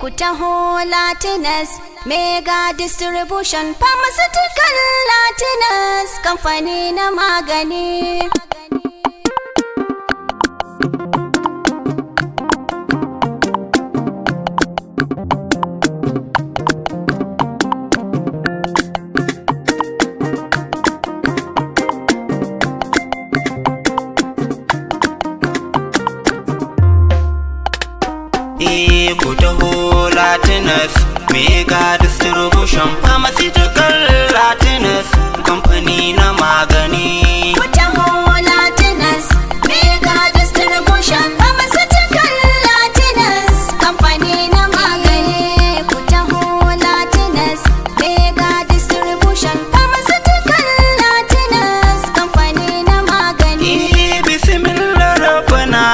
Ku taho Latinus Mega Distribution Pharmaceutical Latinus kamfani na magani. Ku taho Latinus Mega Distribution Pharmaceutical Latinus kamfani na magani. Ku taho Latinus Mega Distribution Pharmaceutical Latinus kamfani na magani. Ku taho Latinus Mega Distribution Pharmaceutical Latinus kamfani na magani. Bismillah Rabbana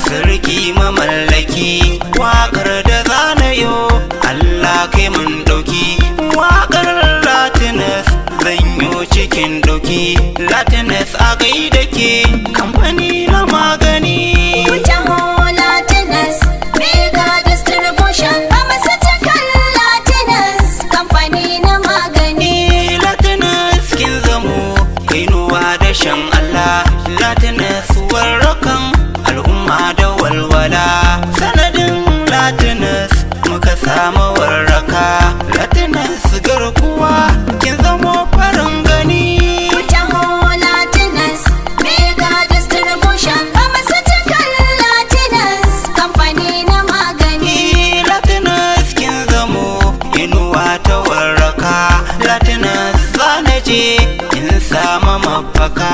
sarki mamallaki, waƙar da zanayo Allah kai mun ɗauki. Waƙar Latinus zanyo cikin ɗauki. Latinus a gaida ke kamfani na magani. Ku taho Latinus Mega Distribution Pharmaceutical Latinus kamfani na magani. Latinus kin zamo kainuwa da shan Allah. Latinus warrakan al'umma da walwala. Sanadin Latinus muka samu warraka. Latinus garkuwa kin zamo farin gani. Ku taho Latinus Mega Distribution Pharmaceutical Latinus kamfani na magani. Latinus kin zamo inuwa ta warraka. Latinus zanaje in sama mafaka.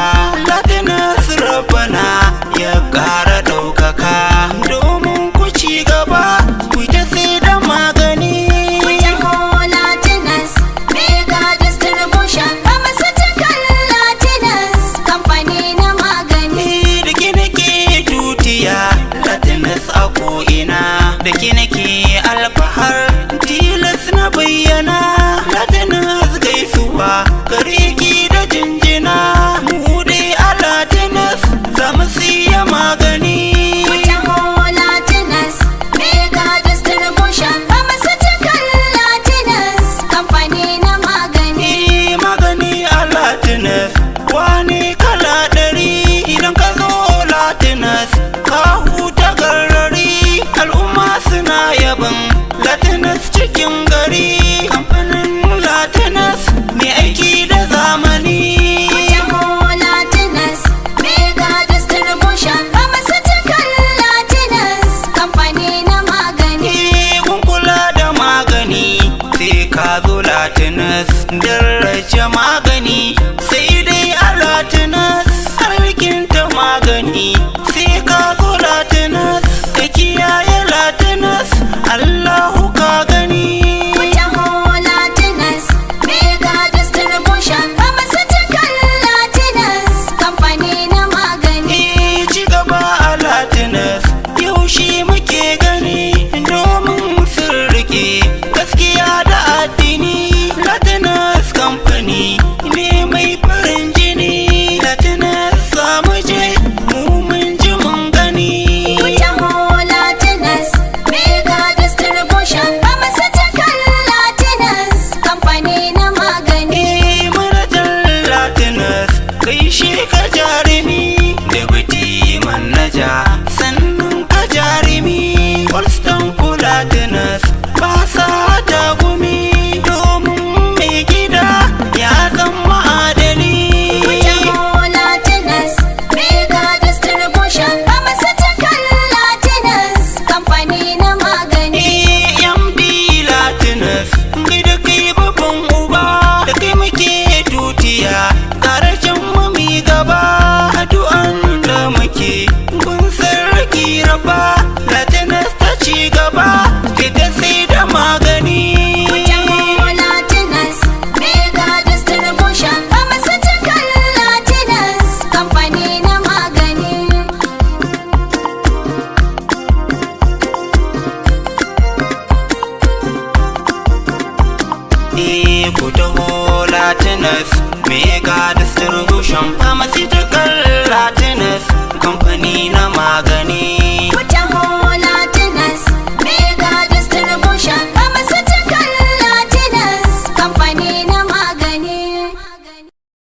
Latinus Rabbana ya ƙara ɗaukaka. Domin ku ci gaba ku ta sai da magani. Ku taho Latinus Mega Distribution Pharmaceutical Latinus kamfani na magani. Da ke nake tutiya Latinus a ko'ina. Da ke nake alfahar tilas na bayyana. Latinus gaisuwa gare ki da jinjina. Mu dai a Latinus za mu siya magani. Ku taho Latinus Mega Distribution Pharmaceutical Latinus kamfani na magani. Magani a Latinus wani kala ɗari. Idan ka zo Latinus ka huta garari. Al'umma suna yabon Latinus cikin gari. Kamfanin Latinus mai aiki da zamani. Ku taho Latinus Mega Distribution Pharmaceutical Latinus kamfani na magani. Kun kula da magani sai ka zo Latinus. Daraja magani sai dai a Latinus. Alkinta magani sai ka zo Latinus. Ka kiyaye Latinus Allahu ka gani. Ku taho Latinus Mega Distribution Pharmaceutical Latinus kamfani na magani. Ci gaba a Latinus yaushe muke gani. Domin sun rike gaskiya da addini. Latinus kamfani ne mai farin jini. Latinus samu je mu mun ji mun gani. Ku taho Latinus Mega Distribution Pharmaceutical Latinus kamfani na magani. Manajan Latinus gaishe ka jarumi. Deputy manaja sannan ka jarumi. Kwalstan ku Latinus ba sa tagumi. Domin mai gida ya zama adali. Ku taho Latinus Mega Distribution Pharmaceutical Latinus kamfani na magani. MD Latinus gida kai babban uba. Da kai muke tutiya ƙarshen mu mi gaba. Addu'an da muke gun sarki raba. Latinus ta ci gaba ita sai da magani. Ku taho Latinus Mega Distribution Pharmaceutical Latinus kamfani na magani. Ku taho Latinus Mega Distribution